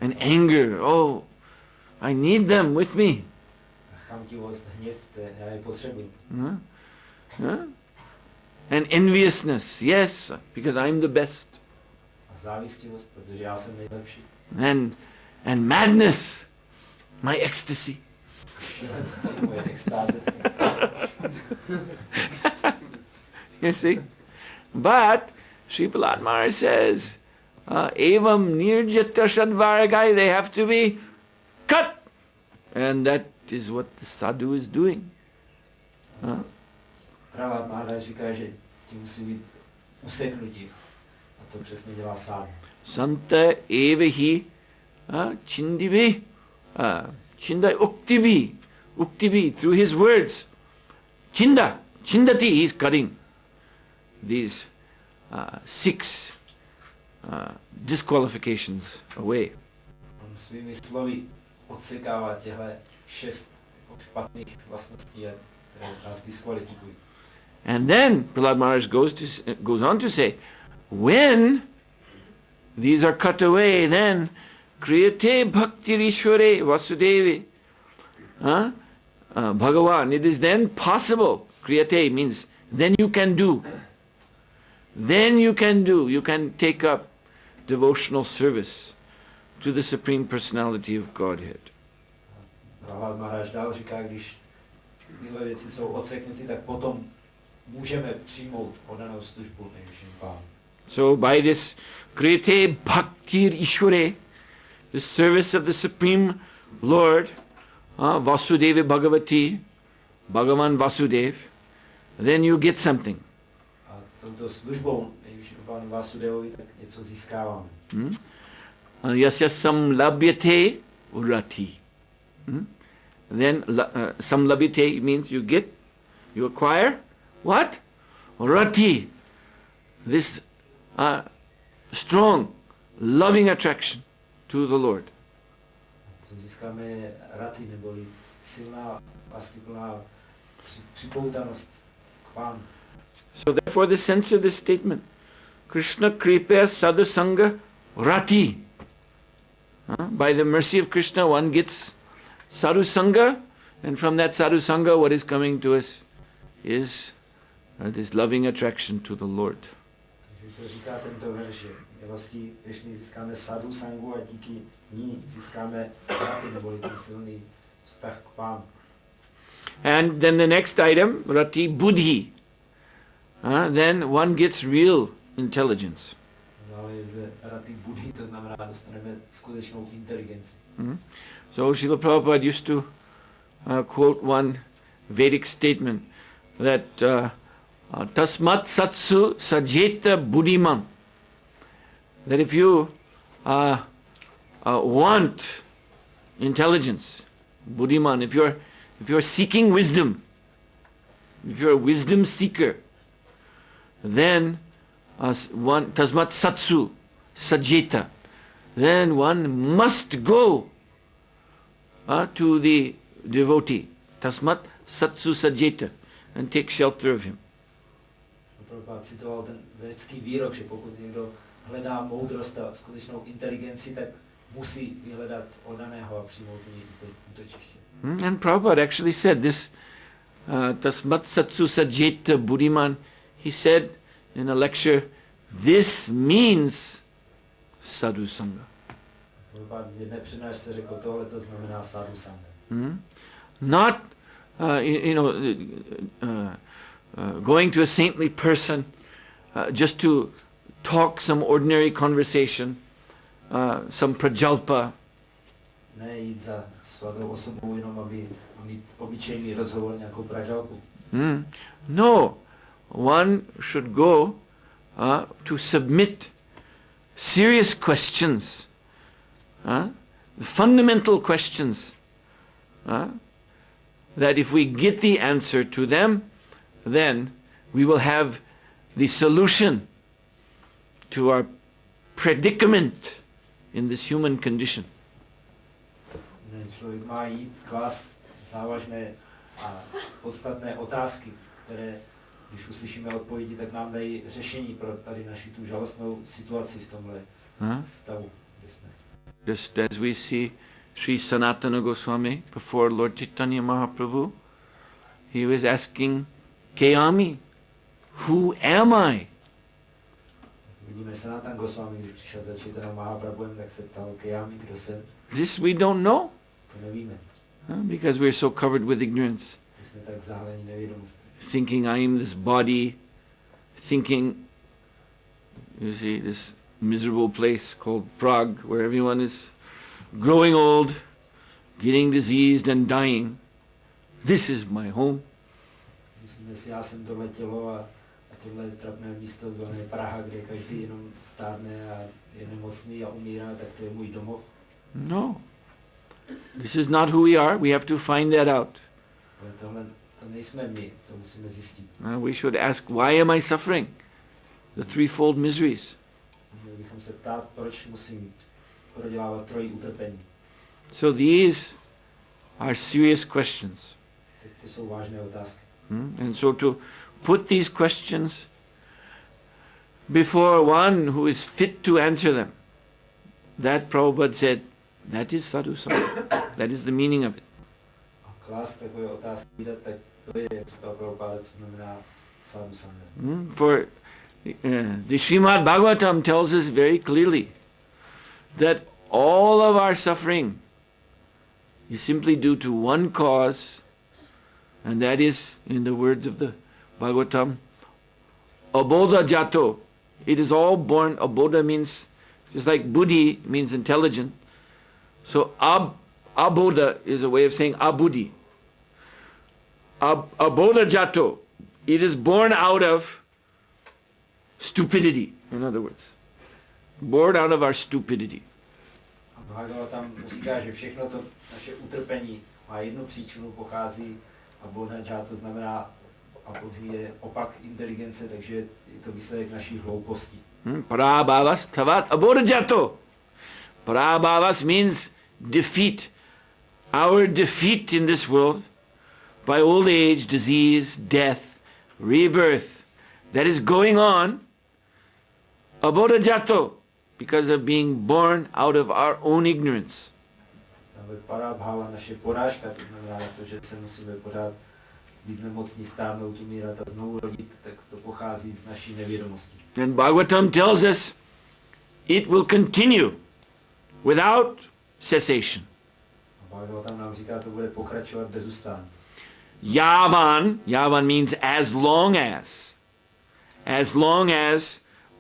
and anger, I need them with me. Chamtivost, hněv, já je potřebuji. And enviousness, yes, because I'm the best. A závistivost, protože já jsem nejlepší. And madness, my ecstasy. You see? But Sri Prahlad Maharaj says, evam nirjata shadvaragai, they have to be cut. And that is what the sadhu is doing. Prahlad Maharaj říká, že ti musí být useknutí. A to přesně dělá sadhu. Santa evahi chindivi, chinda uktivi, through his words. Chindati, he's cutting these 6 disqualifications away. On svými slovy odsekává těhle 6 špatných vlastností, které nás diskvalifikují. And then Prahlad Maharaj goes on to say, when these are cut away, then kriyate bhaktirishware vasudevi. Bhagavan, it is then possible. Kriyate means then you can do. Then you can take up devotional service to the Supreme Personality of Godhead. Prahlad Maharaj dál říká, když tyhle věci jsou odseknuty, tak potom můžeme přijmout oddanou službu nejvyšším Pánu. So by this kriyate bhaktir ishware, the service of the Supreme Lord, Vasudevi Bhagavati, Bhagavan Vasudev, then you get something. A touto službou nejvyšším Pánu Vasudevovi tak něco získáváme. Yasya samlabhyate rati. Then samlabhyate means you acquire what? Rati. This strong, loving attraction to the Lord. Co získáme rati, neboli silná, láskyplná připoutanost k Pánu. So therefore the sense of this statement, Krishna kripa sadhu sanga rati. By the mercy of Krishna one gets sadhu sanga, and from that sadhu sanga what is coming to us is this loving attraction to the Lord. Takže to říká tento verš, že vlastně Krishny získáme sadhu sangu a díky ní získáme rati, neboli ten silný vztah k Pánu. And then the next item, rati buddhi. Then one gets real intelligence. Ale je zde rati buddhi, to znamená, dostaneme skutečnou inteligenci. So Srila Prabhupada used to quote one Vedic statement that tasmat satsu sajeta buddhimam. That if you want intelligence, buddhiman, if if you're seeking wisdom, if you're a wisdom seeker, then one tasmat satsu sajeta, then one must go to the devotee, tasmat satsu sajeta, and take shelter of him. Prabhupada citoval ten védický výrok, že pokud někdo hledá moudrost a skutečnou inteligenci, tak musí vyhledat oddaného a přijmout u něj útočiště. And Prabhupada actually said this, tasmat satsu sajeta buddhiman, he said in a lecture, this means sadhu sanga. Prabhupada v jedné přednášce řekl, tohle to znamená sadhu sanga. Not, going to a saintly person just to talk some ordinary conversation, some prajalpa. Ne jít za svatou osobou jenom, aby mít obyčejný rozhovor, nějakou prajalpu. No, one should go to submit serious questions, fundamental questions, that if we get the answer to them, then we will have the solution to our predicament in this human condition. Člověk má jít klást závažné a podstatné otázky, které, když uslyšíme odpovědi, tak nám dají řešení pro tady naši tu žalostnou situaci v tomhle stavu, kde jsme. Just as we see Sri Sanatana Goswami before Lord Chaitanya Mahaprabhu, he was asking, Kayami, who am I? Vidíme Sanatana Goswami, když přišel za Chaitanya Mahaprabhuem, tak se ptal, Kayami, kdo jsem? This we don't know. To nevíme. Because we're so covered with ignorance. Jsme tak zahaleni nevědomostí. Thinking I am this body, thinking, you see, this miserable place called Prague, where everyone is growing old, getting diseased and dying. This is my home. Myslím si, já jsem tohle tělo a tohle trapné místo zvané Praha, kde každý jenom stárne a je nemocný a umírá, tak to je můj domov. No. This is not who we are. We have to find that out. Ale tohle to nejsme my, to musíme zjistit. We should ask, why am I suffering? The threefold miseries. Měli bychom se ptát, proč musím prodělávat trojí utrpení. So these are serious questions. To jsou vážné otázky. And so to put these questions before one who is fit to answer them, that Prabhupada said, that is sadhu sanga. That is the meaning of it. Klást takové otázky, tak to je, jak říkal Prabhupada, co znamená sadhu sanga. For the Srimad Bhagavatam tells us very clearly that all of our suffering is simply due to one cause, and that is, in the words of the Bhagavatam, abodha jato. It is all born, abodha means, just like buddhi means intelligent. So abodha is a way of saying abuddhi. Abodha jato. It is born out of stupidity, in other words. Born out of our stupidity. Bhagavatam říká, že všechno to naše utrpení má jednu příčinu, pochází abodha jato, znamená abodhi je opak inteligence, takže je to výsledek naší hlouposti. Parabhavas tavat abodha jato. Parabhavas means defeat. Our defeat in this world by old age, disease, death, rebirth, that is going on abodha jato because of being born out of our own ignorance. Parabhava, naše porážka, to znamená to, že se musíme pořád být nemocní, stárnout, umírat a znovu rodit, tak to pochází z naší nevědomosti. And Bhagavatam tells us it will continue without cessation. Bhagavatam nám říká, to bude pokračovat bez ustání. Yavan means as long as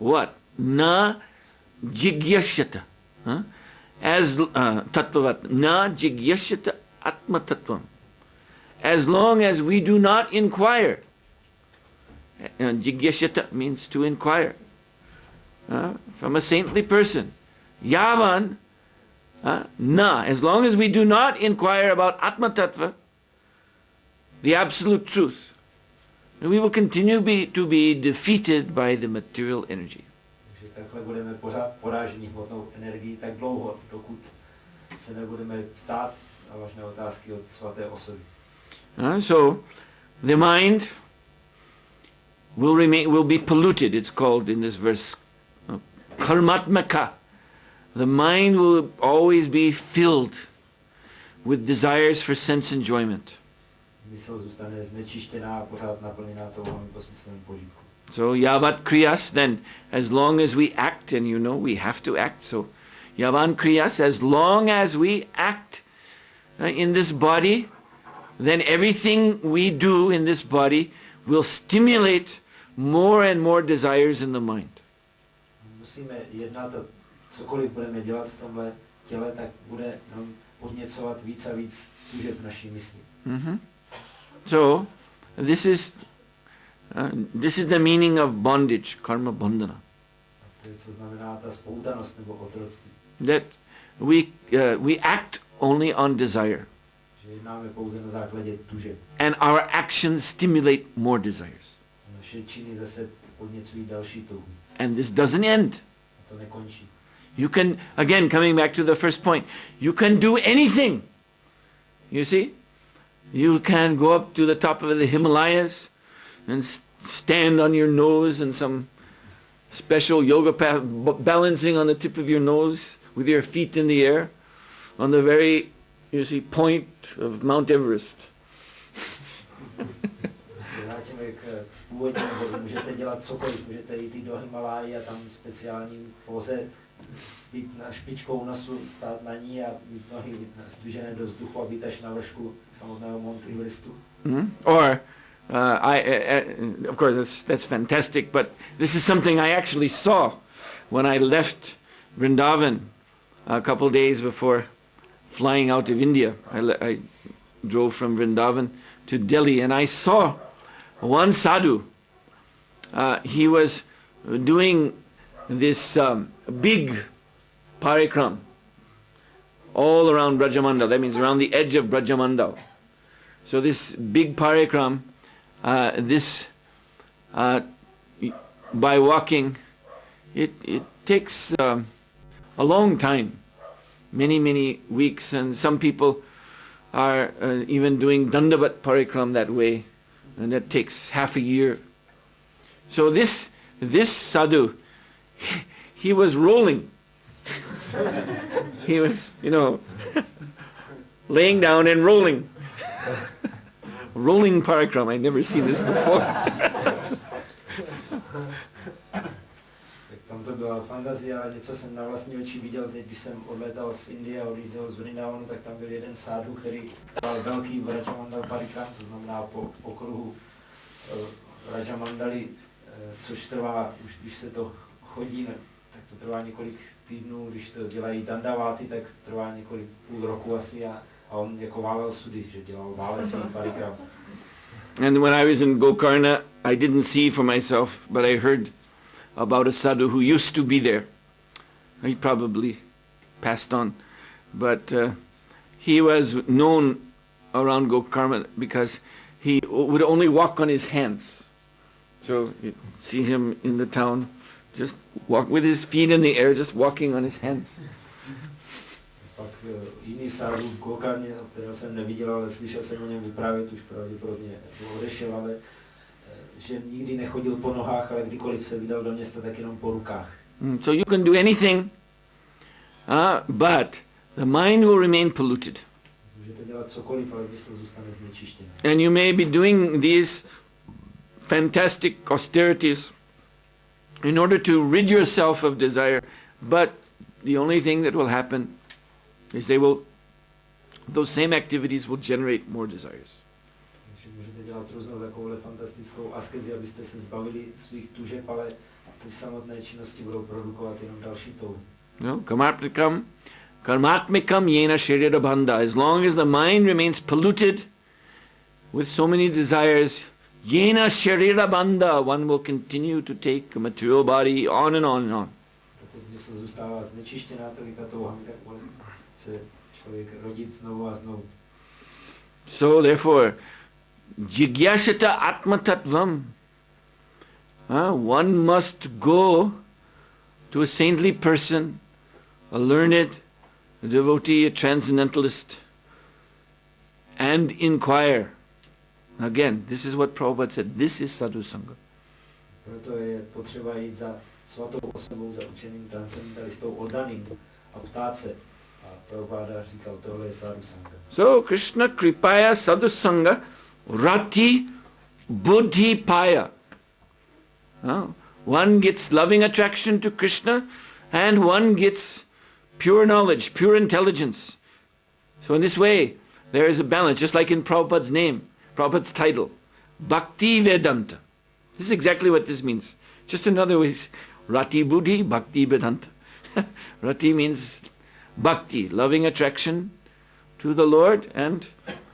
what? Na jigyashyata. As tattvavat, na jigyashyata atma tattvam. As long as we do not inquire. Jigyashyata means to inquire. From a saintly person. Yavan, na, as long as we do not inquire about atma tattva, the absolute truth, we will continue to be defeated by the material energy. Takže takhle budeme pořád poráženi hmotnou energií tak dlouho, dokud se nebudeme ptát na vážné otázky od svaté osoby. So the mind will be polluted. It's called in this verse karmatmaka. The mind will always be filled with desires for sense enjoyment. Mysl zůstane znečištěná a pořád naplněná touhami po smyslném požitku. So yavat kriyas, then as long as we act, and you know we have to act, so yavan kriyas, as long as we act in this body, then everything we do in this body will stimulate more and more desires in the mind. Musíme jednat a cokoliv budeme dělat v tomhle těle, tak bude nám podněcovat víc a víc tužeb v naší mysli. So this is the meaning of bondage, karma bandhana. To je, co znamená ta spoutanost nebo otroctví. That we act only on desire. Že jednáme pouze na základě tužeb. And our actions stimulate more desires. A naše činy zase podněcují další touhy. And this doesn't end. A to nekončí. You can, again, coming back to the first point, you can do anything. You see? You can go up to the top of the Himalayas and stand on your nose in some special yoga path, balancing on the tip of your nose with your feet in the air on the very, you see, point of Mount Everest. Vrátíme k původnímu bodu. Můžete dělat cokoliv, můžete jít do Himaláji a tam speciálním póze být na špičkou nosu, stát na ní a mít nohy zdvižené do vzduchu a být až na vršku samotného Mount Everestu. Or, of course, that's fantastic, but this is something I actually saw when I left Vrindavan a couple days before flying out of India. I drove from Vrindavan to Delhi, and I saw one sadhu. He was doing this big parikram all around Brajamandal. That means around the edge of Brajamandal. So this big parikram, by walking, it takes a long time, many weeks, and some people are even doing Dandavat parikram that way, and that takes half a year. So this sadhu, he was rolling. He was, laying down and rolling. Rolling parikram. I'd never seen this before. Tak tam to byla fantazie, ale něco jsem na vlastní oči viděl, teď když jsem odletal z Indie a odjížděl z Vrindavanu, tak tam byl jeden sadhu, který dal velký Vrajamandal parikram, to znamená po okruhu Vrajamandali, což trvá, už když se to chodí, tak to trvá několik týdnů, když to dělají dandaváty, tak to trvá několik půl roku asi a on jako válel sudy, že dělal válecí parikram. And when I was in Gokarna, I didn't see for myself, but I heard about a sadhu who used to be there. He probably passed on, but he was known around Gokarna because he would only walk on his hands. So you see him in the town, just walk with his feet in the air, just walking on his hands. Pak jiný sadhu v Gokarně, kterého jsem neviděl, ale slyšel jsem o něm vyprávět, už pravděpodobně odešel, ale že nikdy nechodil po nohách, ale kdykoliv se vydal do města, tak jenom po rukách. So you can do anything, but the mind will remain polluted. Můžete dělat cokoliv, ale mysl zůstane znečištěná. And you may be doing these fantastic austerities in order to rid yourself of desire, but the only thing that will happen is those same activities will generate more desires. Můžete dělat různou takovouhle fantastickou askezi, abyste se zbavili svých tužeb, ale ty samotné činnosti budou produkovat jenom další touhy. Karmatmikam yena sharira bandha. As long as the mind remains polluted with so many desires, yena sharira bandha, one will continue to take a material body on and on and on. Pokud mysl zůstává znečištěná tolika touhami, tak bude se člověk rodit znovu a znovu. So therefore, jigyashata atmatattvam. One must go to a saintly person, a learned, a devotee, a transcendentalist, and inquire. Again, this is what Prabhupada said. This is Sadhu Sanga. Proto je potřeba jít za svatou osobou, za učeným transcendentalistou oddaným a ptát se. A Prabhupada říkal, tohle je Sadhu Sanga. So, Krishna Kripaya Sadhu Sanga Rati Buddhi Paya. One gets loving attraction to Krishna and one gets pure knowledge, pure intelligence. So in this way, there is a balance, just like in Prabhupada's name, Prabhupada's title, Bhakti Vedanta. This is exactly what this means. Just another way, Rati Buddhi, Bhakti Vedanta. Rati means Bhakti, loving attraction to the Lord, and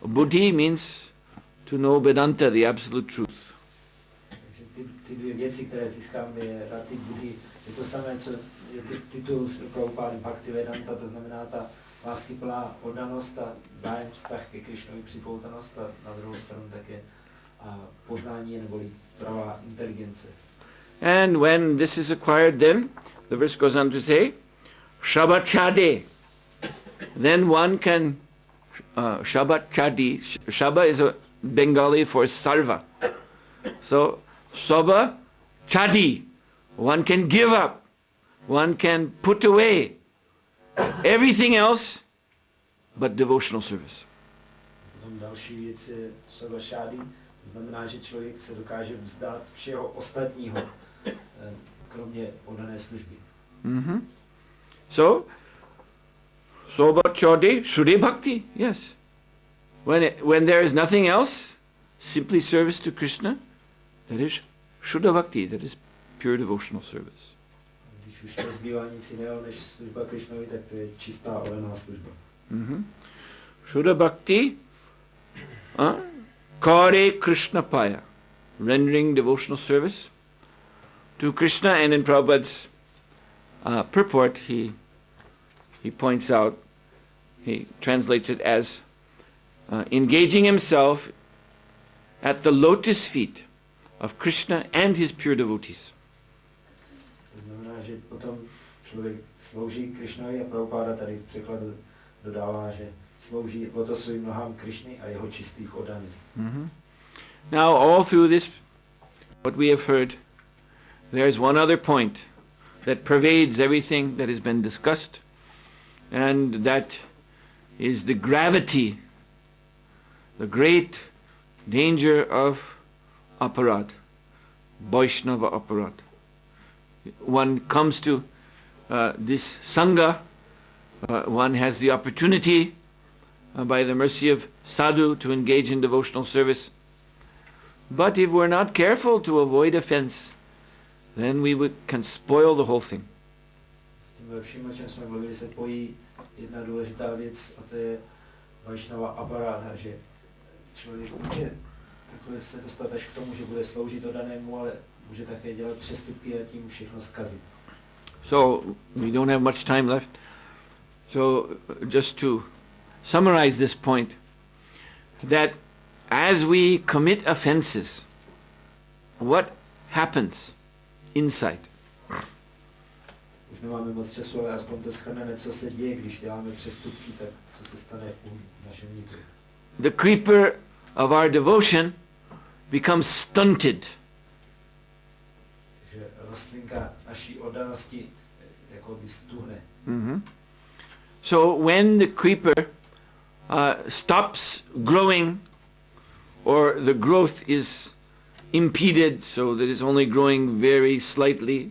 Buddhi means to know Vedanta, the absolute truth. Ty dvě věci, které získáme, je Rati Buddhi, je to samé, co je titul Prabhupády Bhakti Vedanta, to znamená ta láskyplná oddanost a zájem, vztah ke Krišnovi, připoutanost, a na druhou stranu také poznání neboli pravá inteligence. And when this is acquired, then the verse goes on to say, Shabachade. Then one can, Shabachadi, Shaba is a Bengali for sarva. So, Saba Chadi, one can give up, one can put away everything else but devotional service. Potom další věc je Saba Shadi, to znamená, že člověk se dokáže vzdát všeho ostatního, kromě oddané služby. So, Soba Chadi, Shuddhi Bhakti, yes. When there is nothing else, simply service to Krishna, that is Shuddha Bhakti, that is pure devotional service. Když už nezbývá nic jiného než služba Krišnovi, tak to je čistá oddaná služba. Shuddha Bhakti, Kare Krishna Paya, rendering devotional service to Krishna, and in Prabhupada's purport he points out, he translates it as engaging himself at the lotus feet of Krishna and his pure devotees. To znamená, že potom člověk slouží Krišnovi a Prabhupada tady v překladu dodává, že slouží lotosovým nohám Krišny a jeho čistých oddaných. Now all through this, what we have heard, there is one other point that pervades everything that has been discussed, and that is the gravity, the great danger of aparad, Vaishnava aparad. One comes to this sanga, one has the opportunity by the mercy of Sadhu to engage in devotional service. But if we're not careful to avoid offense, then we can spoil the whole thing. S tím vším, o čem jsme mluvili, se pojí jedna důležitá věc, a to je Vaishnava aparáda, že člověk může takhle se dostat až k tomu, že bude sloužit oddanému, ale může také dělat přestupky a tím všechno zkazit. So we don't have much time left. So just to summarize this point, that as we commit offenses, what happens inside? Už nemáme moc času, ale aspoň to shrneme, co se děje, když děláme přestupky, tak co se stane v našem vnitru. The creeper of our devotion becomes stunted. Že rostlinka naší oddanosti jako by stuhne. So when the creeper stops growing, or the growth is impeded so that it's only growing very slightly,